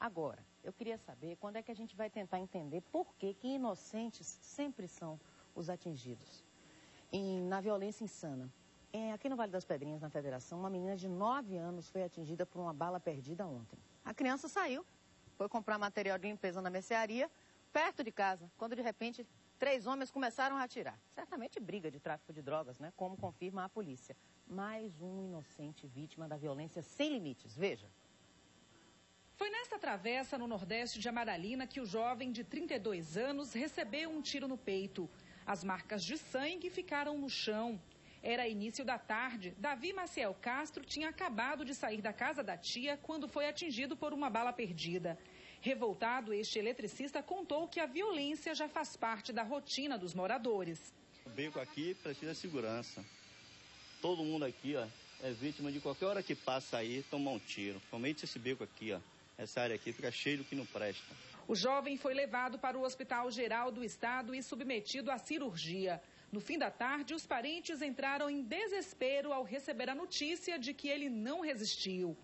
Agora, eu queria saber quando é que a gente vai tentar entender por que inocentes sempre são os atingidos. Na violência insana. Aqui no Vale das Pedrinhas, na Federação, uma menina de 9 anos foi atingida por uma bala perdida ontem. A criança saiu, foi comprar material de limpeza na mercearia, perto de casa, quando de repente 3 homens começaram a atirar. Certamente briga de tráfico de drogas, né? Como confirma a polícia. Mais um inocente vítima da violência sem limites. Veja. Foi nesta travessa no nordeste de Amaralina que o jovem de 32 anos recebeu um tiro no peito. As marcas de sangue ficaram no chão. Era início da tarde. Davi Maciel Castro tinha acabado de sair da casa da tia quando foi atingido por uma bala perdida. Revoltado, este eletricista contou que a violência já faz parte da rotina dos moradores. O beco aqui precisa de segurança. Todo mundo aqui, ó, é vítima de qualquer hora que passa aí, tomar um tiro. Somente esse beco aqui, ó. Essa área aqui fica cheia do que não presta. O jovem foi levado para o Hospital Geral do Estado e submetido à cirurgia. No fim da tarde, os parentes entraram em desespero ao receber a notícia de que ele não resistiu.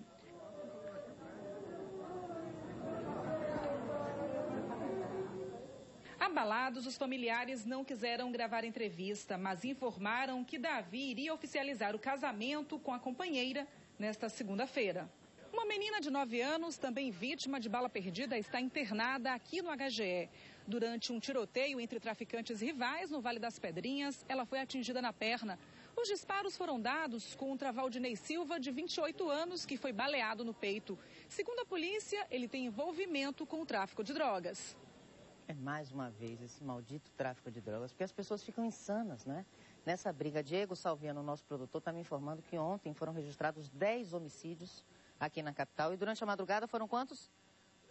Abalados, os familiares não quiseram gravar entrevista, mas informaram que Davi iria oficializar o casamento com a companheira nesta segunda-feira. Uma menina de 9 anos, também vítima de bala perdida, está internada aqui no HGE. Durante um tiroteio entre traficantes rivais no Vale das Pedrinhas, ela foi atingida na perna. Os disparos foram dados contra Valdinei Silva, de 28 anos, que foi baleado no peito. Segundo a polícia, ele tem envolvimento com o tráfico de drogas. É mais uma vez esse maldito tráfico de drogas, porque as pessoas ficam insanas, né? Nessa briga, Diego Salviano, nosso produtor, está me informando que ontem foram registrados 10 homicídios aqui na capital. E durante a madrugada foram quantos?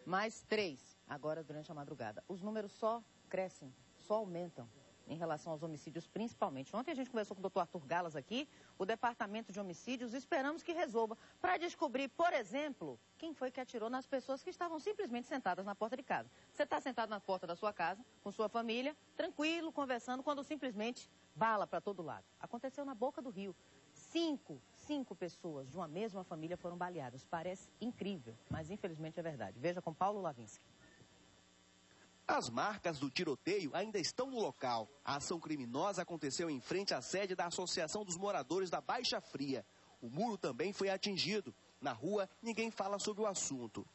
Mais 3, agora durante a madrugada. Os números só crescem, só aumentam em relação aos homicídios, principalmente. Ontem a gente conversou com o Dr. Arthur Galas aqui, o Departamento de Homicídios, esperamos que resolva para descobrir, por exemplo, quem foi que atirou nas pessoas que estavam simplesmente sentadas na porta de casa. Você está sentado na porta da sua casa, com sua família, tranquilo, conversando, quando simplesmente bala para todo lado. Aconteceu na Boca do Rio. 5 pessoas de uma mesma família foram baleadas. Parece incrível, mas infelizmente é verdade. Veja com Paulo Lavinsky. As marcas do tiroteio ainda estão no local. A ação criminosa aconteceu em frente à sede da Associação dos Moradores da Baixa Fria. O muro também foi atingido. Na rua, ninguém fala sobre o assunto.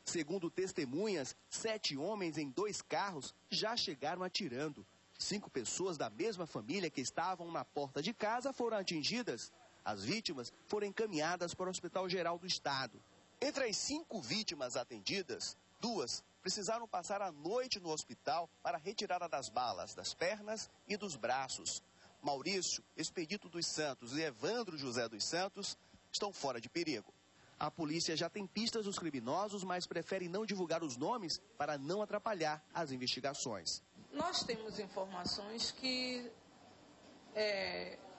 Segundo testemunhas, 7 homens em 2 carros já chegaram atirando. 5 pessoas da mesma família que estavam na porta de casa foram atingidas. As vítimas foram encaminhadas para o Hospital Geral do Estado. Entre as 5 vítimas atendidas, 2 precisaram passar a noite no hospital para a retirada das balas das pernas e dos braços. Maurício Expedito dos Santos e Evandro José dos Santos estão fora de perigo. A polícia já tem pistas dos criminosos, mas prefere não divulgar os nomes para não atrapalhar as investigações. Nós temos informações que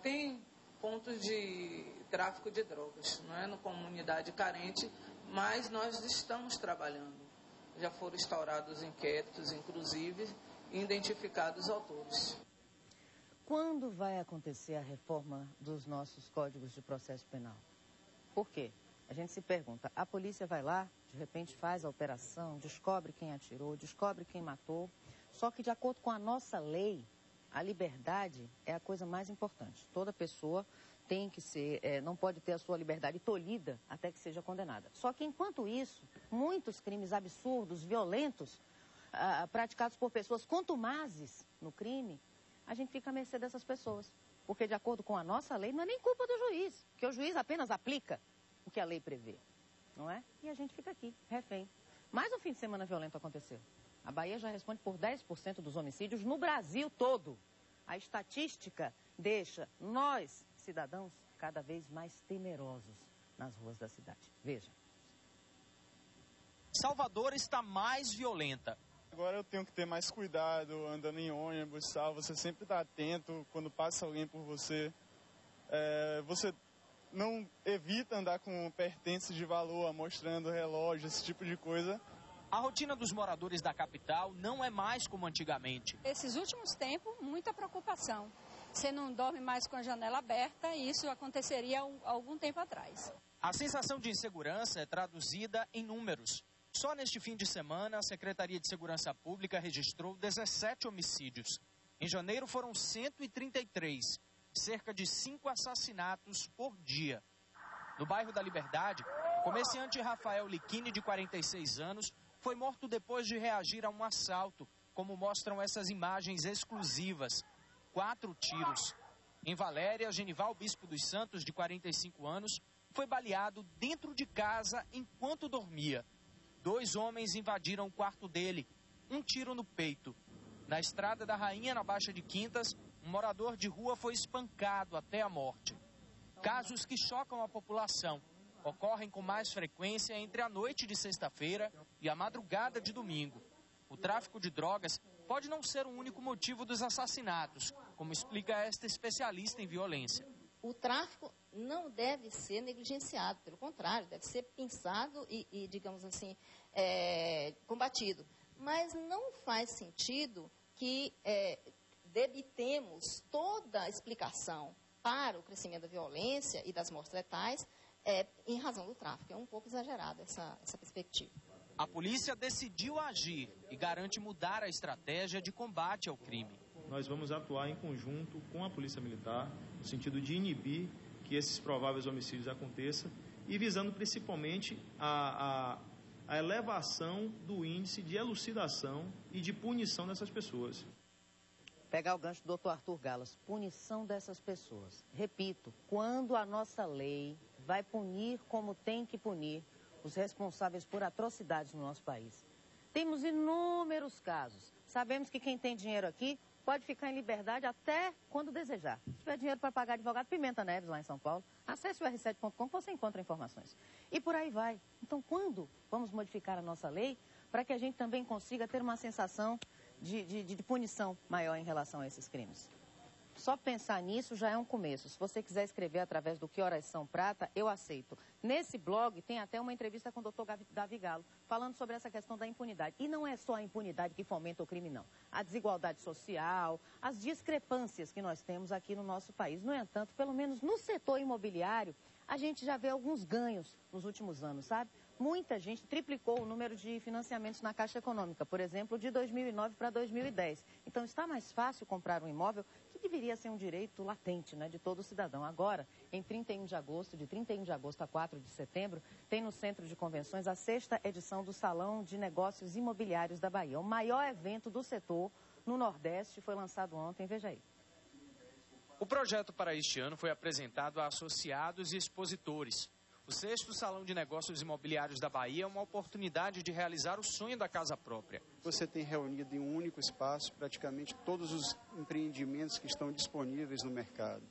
tem pontos de tráfico de drogas, não é, na comunidade carente, mas nós estamos trabalhando. Já foram instaurados inquéritos, inclusive, e identificados autores. Quando vai acontecer a reforma dos nossos códigos de processo penal? Por quê? A gente se pergunta, a polícia vai lá, de repente faz a operação, descobre quem atirou, descobre quem matou, só que de acordo com a nossa lei, a liberdade é a coisa mais importante. Toda pessoa tem que ser, não pode ter a sua liberdade tolhida até que seja condenada. Só que enquanto isso, muitos crimes absurdos, violentos, praticados por pessoas contumazes no crime, a gente fica à mercê dessas pessoas. Porque de acordo com a nossa lei, não é nem culpa do juiz, porque o juiz apenas aplica o que a lei prevê, não é? E a gente fica aqui, refém. Mais um fim de semana violento aconteceu. A Bahia já responde por 10% dos homicídios no Brasil todo. A estatística deixa nós, cidadãos, cada vez mais temerosos nas ruas da cidade. Veja. Salvador está mais violenta. Agora eu tenho que ter mais cuidado andando em ônibus, você sempre está atento quando passa alguém por você. Você não evita andar com pertences de valor, mostrando relógio, esse tipo de coisa. A rotina dos moradores da capital não é mais como antigamente. Esses últimos tempos, muita preocupação. Você não dorme mais com a janela aberta, e isso aconteceria há algum tempo atrás. A sensação de insegurança é traduzida em números. Só neste fim de semana, a Secretaria de Segurança Pública registrou 17 homicídios. Em janeiro foram 133, cerca de 5 assassinatos por dia. No bairro da Liberdade, o comerciante Rafael Liquini, de 46 anos, foi morto depois de reagir a um assalto, como mostram essas imagens exclusivas. 4 tiros. Em Valéria, Genival Bispo dos Santos, de 45 anos, foi baleado dentro de casa enquanto dormia. 2 homens invadiram o quarto dele, um tiro no peito. Na Estrada da Rainha, na Baixa de Quintas, um morador de rua foi espancado até a morte. Casos que chocam a população ocorrem com mais frequência entre a noite de sexta-feira e a madrugada de domingo. O tráfico de drogas pode não ser o único motivo dos assassinatos, como explica esta especialista em violência. O tráfico não deve ser negligenciado, pelo contrário, deve ser pensado e digamos assim, combatido. Mas não faz sentido que debitemos toda a explicação para o crescimento da violência e das mortes letais em razão do tráfico. É um pouco exagerada essa perspectiva. A polícia decidiu agir e garante mudar a estratégia de combate ao crime. Nós vamos atuar em conjunto com a Polícia Militar, no sentido de inibir que esses prováveis homicídios aconteçam e visando principalmente a elevação do índice de elucidação e de punição dessas pessoas. Pegar o gancho do doutor Arthur Galas, punição dessas pessoas. Repito, quando a nossa lei vai punir como tem que punir os responsáveis por atrocidades no nosso país. Temos inúmeros casos. Sabemos que quem tem dinheiro aqui pode ficar em liberdade até quando desejar. Se tiver dinheiro para pagar advogado, Pimenta Neves, lá em São Paulo, acesse o r7.com que você encontra informações. E por aí vai. Então, quando vamos modificar a nossa lei para que a gente também consiga ter uma sensação de punição maior em relação a esses crimes? Só pensar nisso já é um começo. Se você quiser escrever através do Que Horas São Prata, eu aceito. Nesse blog tem até uma entrevista com o doutor Davi Galo, falando sobre essa questão da impunidade. E não é só a impunidade que fomenta o crime, não. A desigualdade social, as discrepâncias que nós temos aqui no nosso país. No entanto, pelo menos no setor imobiliário, a gente já vê alguns ganhos nos últimos anos, sabe? Muita gente triplicou o número de financiamentos na Caixa Econômica, por exemplo, de 2009 para 2010. Então, está mais fácil comprar um imóvel que deveria ser um direito latente, né, de todo cidadão. Agora, em 31 de agosto, de 31 de agosto a 4 de setembro, tem no Centro de Convenções a 6ª edição do Salão de Negócios Imobiliários da Bahia. O maior evento do setor no Nordeste foi lançado ontem, veja aí. O projeto para este ano foi apresentado a associados e expositores. O 6º Salão de Negócios Imobiliários da Bahia é uma oportunidade de realizar o sonho da casa própria. Você tem reunido em um único espaço praticamente todos os empreendimentos que estão disponíveis no mercado.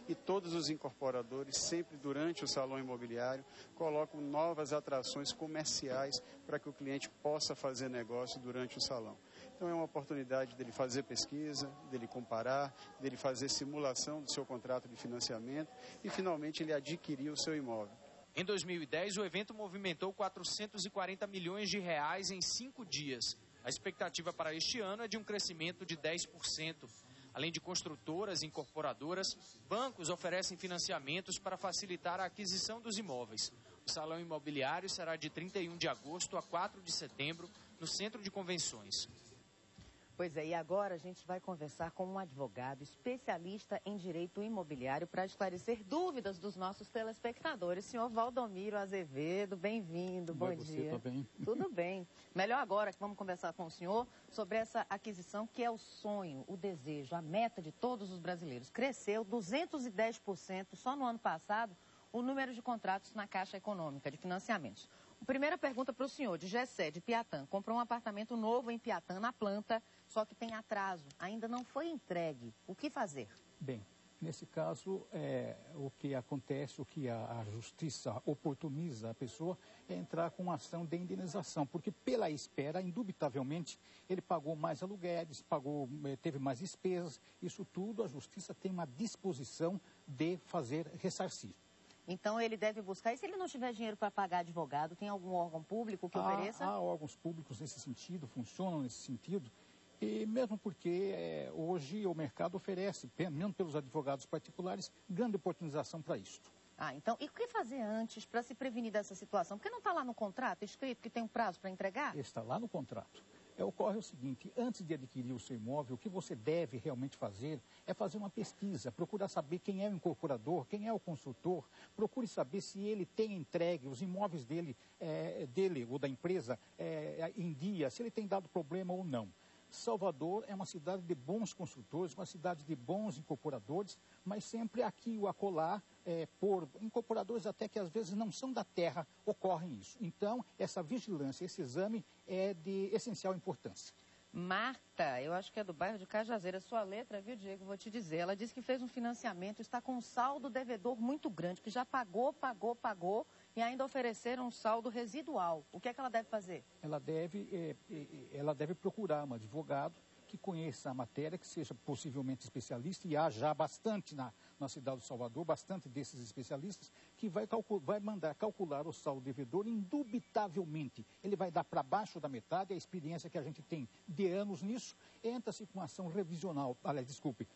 E todos os incorporadores, sempre durante o Salão Imobiliário, colocam novas atrações comerciais para que o cliente possa fazer negócio durante o salão. Então é uma oportunidade dele fazer pesquisa, dele comparar, dele fazer simulação do seu contrato de financiamento e finalmente ele adquirir o seu imóvel. Em 2010, o evento movimentou 440 milhões de reais em 5 dias. A expectativa para este ano é de um crescimento de 10%. Além de construtoras e incorporadoras, bancos oferecem financiamentos para facilitar a aquisição dos imóveis. O Salão Imobiliário será de 31 de agosto a 4 de setembro, no Centro de Convenções. Pois é, e agora a gente vai conversar com um advogado especialista em direito imobiliário para esclarecer dúvidas dos nossos telespectadores. Senhor Valdomiro Azevedo, bem-vindo, bom dia. Tá bem? Tudo bem. Melhor agora que vamos conversar com o senhor sobre essa aquisição que é o sonho, o desejo, a meta de todos os brasileiros. Cresceu 210% só no ano passado o número de contratos na Caixa Econômica de Financiamentos. Primeira pergunta para o senhor, de Gessé, de Piatã. Comprou um apartamento novo em Piatã, na planta, só que tem atraso. Ainda não foi entregue. O que fazer? Bem, nesse caso, o que acontece, o que a justiça oportuniza a pessoa é entrar com uma ação de indenização. Porque pela espera, indubitavelmente, ele pagou mais aluguéis, teve mais despesas. Isso tudo a justiça tem uma disposição de fazer ressarcir. Então ele deve buscar, e se ele não tiver dinheiro para pagar advogado, tem algum órgão público que ofereça? Há órgãos públicos nesse sentido, funcionam nesse sentido, e mesmo porque hoje o mercado oferece, mesmo pelos advogados particulares, grande oportunização para isso. Ah, então, e o que fazer antes para se prevenir dessa situação? Porque não está lá no contrato escrito que tem um prazo para entregar? Está lá no contrato. Ocorre o seguinte, antes de adquirir o seu imóvel, o que você deve realmente fazer é fazer uma pesquisa, procurar saber quem é o incorporador, quem é o construtor, procure saber se ele tem entregue os imóveis dele ou da empresa em dia, se ele tem dado problema ou não. Salvador é uma cidade de bons construtores, uma cidade de bons incorporadores, mas sempre aqui o acolá, por incorporadores até que às vezes não são da terra, ocorrem isso. Então, essa vigilância, esse exame é de essencial importância. Marta, eu acho que é do bairro de Cajazeira. Sua letra, viu, Diego? Vou te dizer. Ela disse que fez um financiamento, está com um saldo devedor muito grande, que já pagou e ainda ofereceram um saldo residual. O que é que ela deve fazer? Ela deve procurar um advogado que conheça a matéria, que seja possivelmente especialista, e há já bastante na cidade de Salvador, bastante desses especialistas, que vai mandar calcular o saldo devedor indubitavelmente. Ele vai dar para baixo da metade, a experiência que a gente tem de anos nisso, entra-se com uma ação revisional,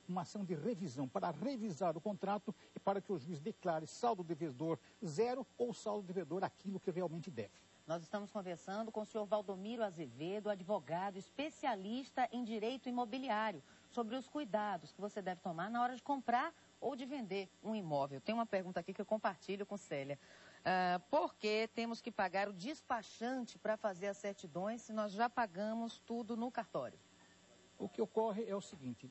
uma ação de revisão, para revisar o contrato e para que o juiz declare saldo devedor zero ou saldo devedor aquilo que realmente deve. Nós estamos conversando com o senhor Valdomiro Azevedo, advogado especialista em direito imobiliário, sobre os cuidados que você deve tomar na hora de comprar ou de vender um imóvel. Tem uma pergunta aqui que eu compartilho com Célia. Por que temos que pagar o despachante para fazer as certidões se nós já pagamos tudo no cartório? O que ocorre é o seguinte,